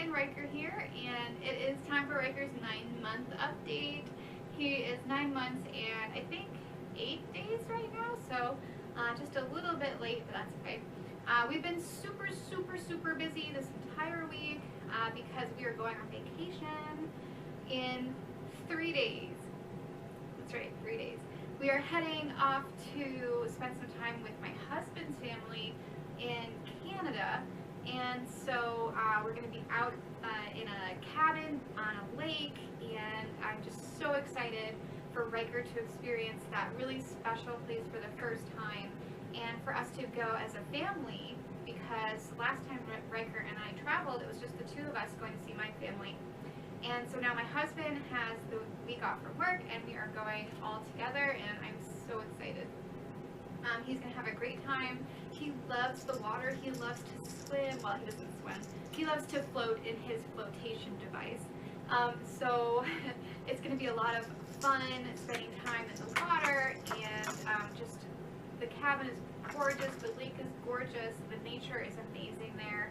and Ryker here, and it is time for Ryker's 9-month update. He is 9 months and I think 8 days right now, so just a little bit late, but that's okay. We've been super busy this entire week because we are going on vacation in 3 days. That's right, 3 days. We are heading off to spend some time with my husband's family in Canada, and so we're going to be out in a cabin on a lake, and I'm just so excited for Ryker to experience that really special place for the first time, and for us to go as a family, because last time Ryker and I traveled, it was just the two of us going to see my family. And so now my husband has the week off from work, and we are going all together, and I'm so excited. He's going to have a great time. He loves the water. He loves to swim. Well, he doesn't swim. He loves to float in his flotation device. So it's going to be a lot of fun spending time in the water, and just the cabin is gorgeous. The lake is gorgeous. The nature is amazing there.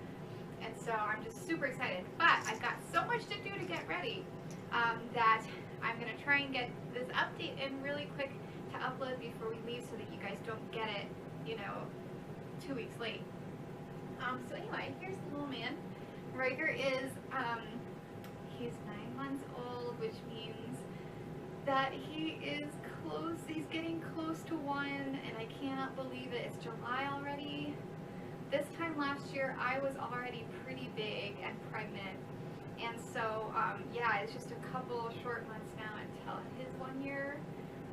And so I'm just super excited, but I've got so much to do to get ready that I'm going to try and get this update in really quick to upload before we leave so that you guys don't get it, you know, 2 weeks late. So anyway, here's the little man. Ryker is, he's 9 months old, which means that he is close, he's getting close to 1, and I cannot believe it. It's July already. This time last year, I was already pretty big and pregnant, and so, yeah, it's just a couple short months now until his 1-year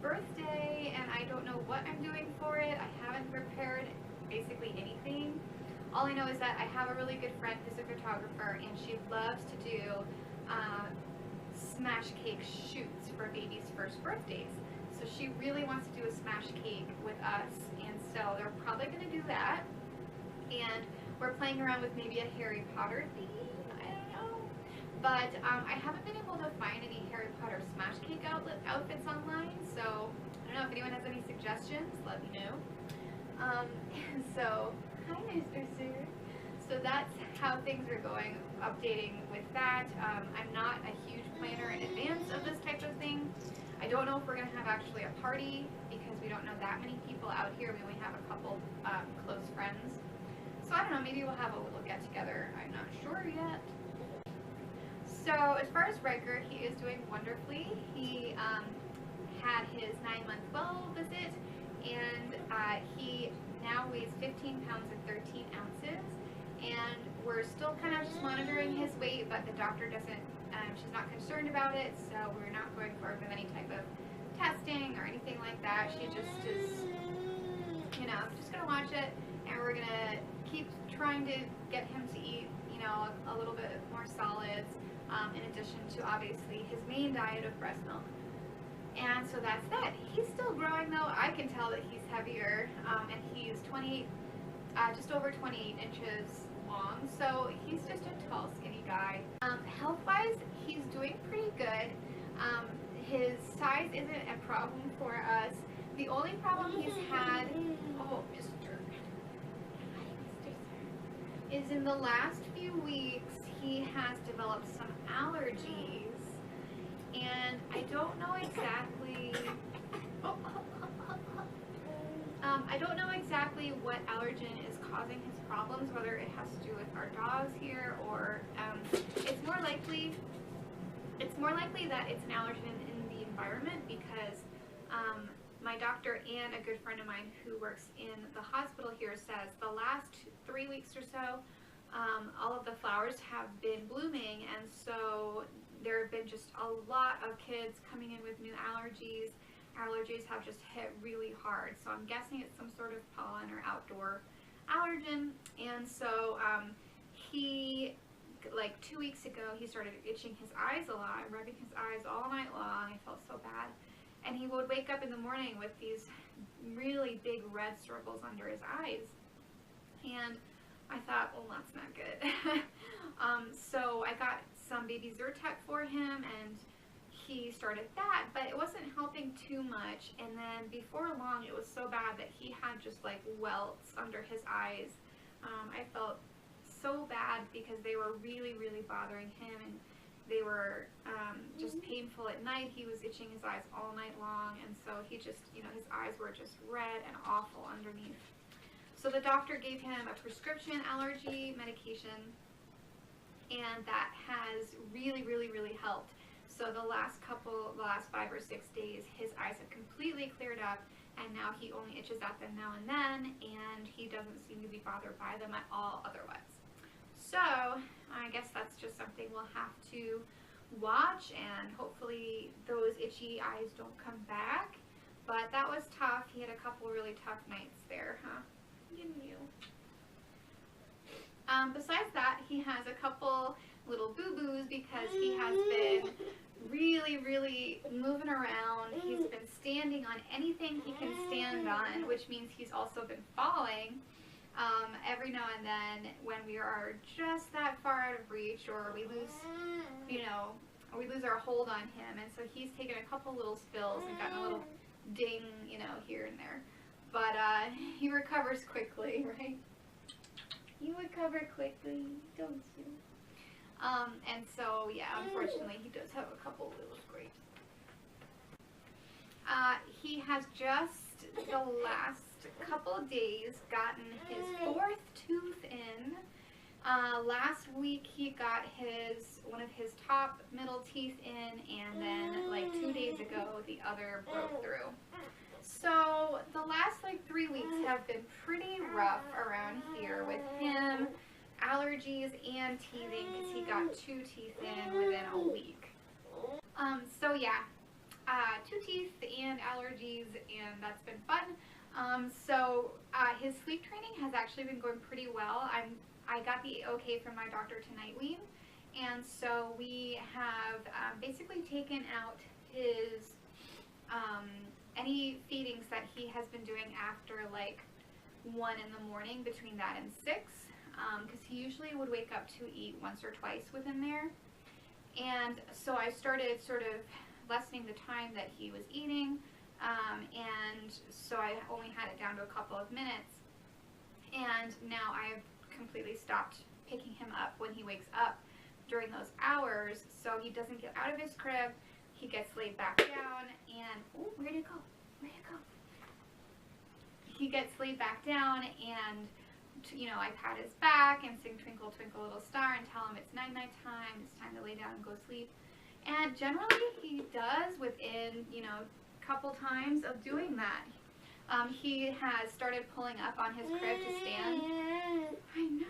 birthday, and I don't know what I'm doing for it. I haven't prepared basically anything. All I know is that I have a really good friend who's a photographer, and she loves to do smash cake shoots for babies' first birthdays. So she really wants to do a smash cake with us, and so they're probably going to do that. And we're playing around with maybe a Harry Potter theme, I don't know. But I haven't been able to find any Harry Potter smash cake outfits online, so I don't know if anyone has any suggestions, let me know. And so, hi Mr. Sir. So that's how things are going, updating with that. I'm not a huge planner in advance of this type of thing. I don't know if we're going to have actually a party because we don't know that many people out here. We only have a couple close friends. So I don't know, maybe we'll have a little get together. I'm not sure yet. So as far as Ryker, he is doing wonderfully. He had his 9-month well visit, and he now weighs 15 pounds and 13 ounces. And we're still kind of just monitoring his weight, but the doctor doesn't, she's not concerned about it, so we're not going forward with any type of testing or anything like that. She just is, you know, just gonna watch it, and we're gonna keep trying to get him to eat, you know, a little bit more solids, in addition to obviously his main diet of breast milk. And so that's that. He's still growing though. I can tell that he's heavier, and he's 28, just over 28 inches long, so he's just a tall, skinny guy. Health-wise, he's doing pretty good. His size isn't a problem for us. The only problem he's had, oh, is in the last few weeks he has developed some allergies, and I don't know exactly I don't know exactly what allergen is causing his problems, whether it has to do with our dogs here or it's more likely that it's an allergen in the environment, because my doctor and a good friend of mine who works in the hospital here says the last 3 weeks or so, all of the flowers have been blooming, and so there have been just a lot of kids coming in with new allergies. Allergies have just hit really hard, so I'm guessing it's some sort of pollen or outdoor allergen. And so he, like 2 weeks ago, he started itching his eyes a lot, rubbing his eyes all night long. I felt so bad. And he would wake up in the morning with these really big red circles under his eyes. And I thought, well, that's not good. So I got some baby Zyrtec for him, and he started that, but it wasn't helping too much. And then before long, it was so bad that he had just like welts under his eyes. I felt so bad because they were really, really bothering him, and they were just painful at night. He was itching his eyes all night long, and so he just, you know, his eyes were just red and awful underneath. So the doctor gave him a prescription allergy medication, and that has really, really, really helped. So the last 5 or 6 days, his eyes have completely cleared up, and now he only itches at them now and then, and he doesn't seem to be bothered by them at all otherwise. So I guess that's just something we'll have to watch, and hopefully those itchy eyes don't come back. But that was tough. He had a couple really tough nights there, huh? Didn't you? Besides that, he has a couple little boo-boos because he has been really, really moving around. He's been standing on anything he can stand on, which means he's also been falling every now and then when we are just that far out of reach, or we lose, you know, or we lose our hold on him. And so he's taken a couple little spills and gotten a little ding, you know, here and there. But he recovers quickly, right? You recover quickly, don't you? And so, yeah, unfortunately, he does have a couple little scrapes. He has just the last couple of days gotten his 4th tooth in. Last week he got one of his top middle teeth in, and then like 2 days ago the other broke through. So the last like 3 weeks have been pretty rough around here with him, allergies and teething, because he got 2 teeth in within a week. So yeah, 2 teeth and allergies, and that's been fun. So his sleep training has actually been going pretty well. I got the okay from my doctor to night wean, and so we have basically taken out his any feedings that he has been doing after like 1 in the morning, between that and 6, because he usually would wake up to eat once or twice within there. And so I started sort of lessening the time that he was eating, and so I only had it down to a couple of minutes. And now I've completely stopped picking him up when he wakes up during those hours, so he doesn't get out of his crib. He gets laid back down, and oh, where'd it go? Where'd it go? He gets laid back down, and you know, I pat his back and sing Twinkle Twinkle Little Star and tell him it's night-night time, it's time to lay down and go sleep. And generally he does within, you know, a couple times of doing that. He has started pulling up on his crib to stand. I know.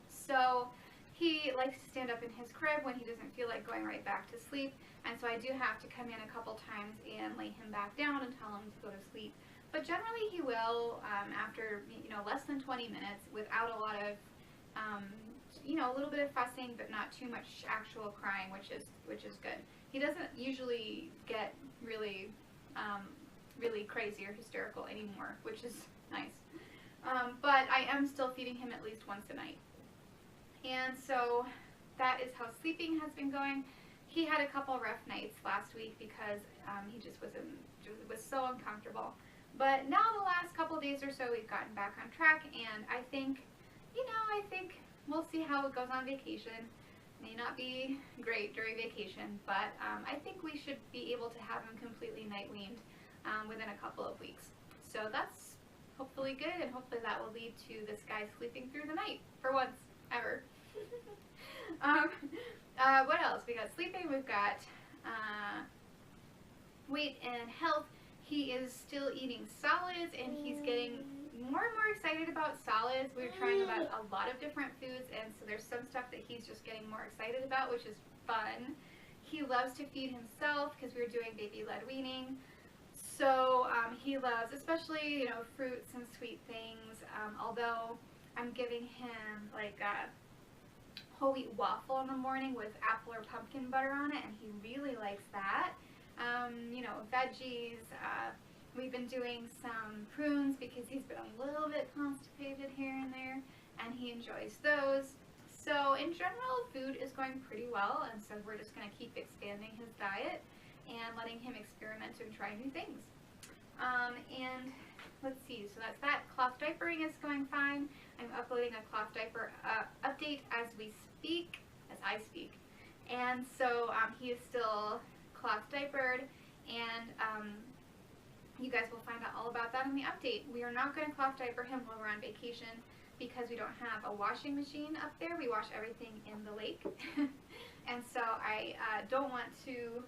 So he likes to stand up in his crib when he doesn't feel like going right back to sleep. And so I do have to come in a couple times and lay him back down and tell him to go to sleep. But generally he will, after, you know, less than 20 minutes, without a lot of, you know, a little bit of fussing, but not too much actual crying, which is good. He doesn't usually get really, really crazy or hysterical anymore, which is nice. But I am still feeding him at least once a night. And so that is how sleeping has been going. He had a couple rough nights last week because he just was so uncomfortable. But now the last couple of days or so we've gotten back on track, and I think, you know, I think we'll see how it goes on vacation. May not be great during vacation, but I think we should be able to have him completely night weaned within a couple of weeks. So that's hopefully good, and hopefully that will lead to this guy sleeping through the night for once ever. What else? We got sleeping, we've got weight and health. He is still eating solids, and he's getting more and more excited about solids. We're trying about a lot of different foods, and so there's some stuff that he's just getting more excited about, which is fun. He loves to feed himself because we were doing baby-led weaning. So he loves, especially, you know, fruits and sweet things, although I'm giving him like a whole wheat waffle in the morning with apple or pumpkin butter on it, and he really likes that. You know, veggies. We've been doing some prunes because he's been a little bit constipated here and there, and he enjoys those. So in general, food is going pretty well, and so we're just going to keep expanding his diet and letting him experiment and try new things. And let's see, so that's that. Cloth diapering is going fine. I'm uploading a cloth diaper update as we speak, as I speak. And so he is still cloth diapered, and you guys will find out all about that in the update. We are not going to cloth diaper him while we're on vacation because we don't have a washing machine up there. We wash everything in the lake. And so I don't want to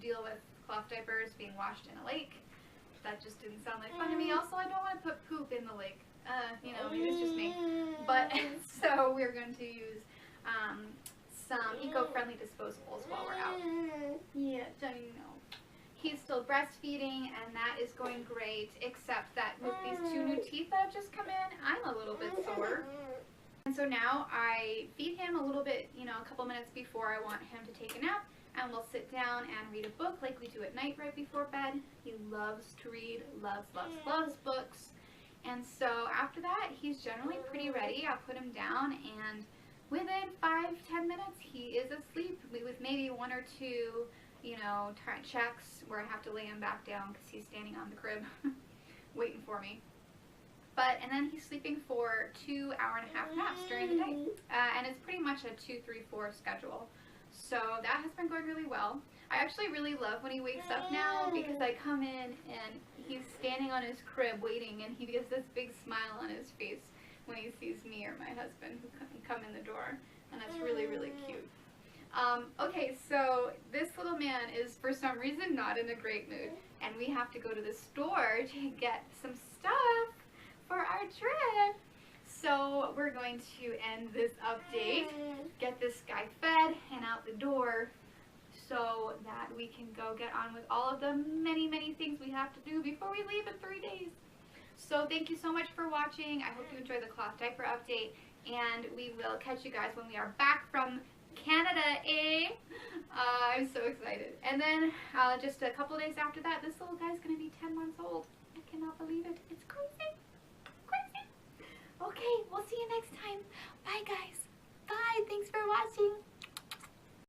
deal with cloth diapers being washed in a lake. That just didn't sound like fun to me. Also, I don't want to put poop in the lake. You know, maybe it's just me. But so we're going to use some eco-friendly disposables while we're out. Yeah, I know. He's still breastfeeding, and that is going great, except that with these 2 new teeth that have just come in, I'm a little bit sore. And so now I feed him a little bit, you know, a couple minutes before I want him to take a nap, and we'll sit down and read a book like we do at night right before bed. He loves to read, loves books. And so after that, he's generally pretty ready. I'll put him down, and within 5-10 minutes, he is asleep with maybe 1 or 2, you know, checks where I have to lay him back down because he's standing on the crib waiting for me. And then he's sleeping for 2 hour-and-a-half naps during the day. And it's pretty much a 2-3-4 schedule. So that has been going really well. I actually really love when he wakes up now because I come in and he's standing on his crib waiting, and he gets this big smile on his face when he sees me or my husband who come in the door. And that's really, really cute. Okay, so this little man is for some reason not in a great mood, and we have to go to the store to get some stuff for our trip. So we're going to end this update, get this guy fed and out the door so that we can go get on with all of the many, many things we have to do before we leave in 3 days. So thank you so much for watching. I hope you enjoyed the cloth diaper update, and we will catch you guys when we are back from Canada, eh? I'm so excited. And then just a couple days after that, this little guy's going to be 10 months old. I cannot believe it. It's crazy. Crazy. Okay, we'll see you next time. Bye, guys. Bye. Thanks for watching.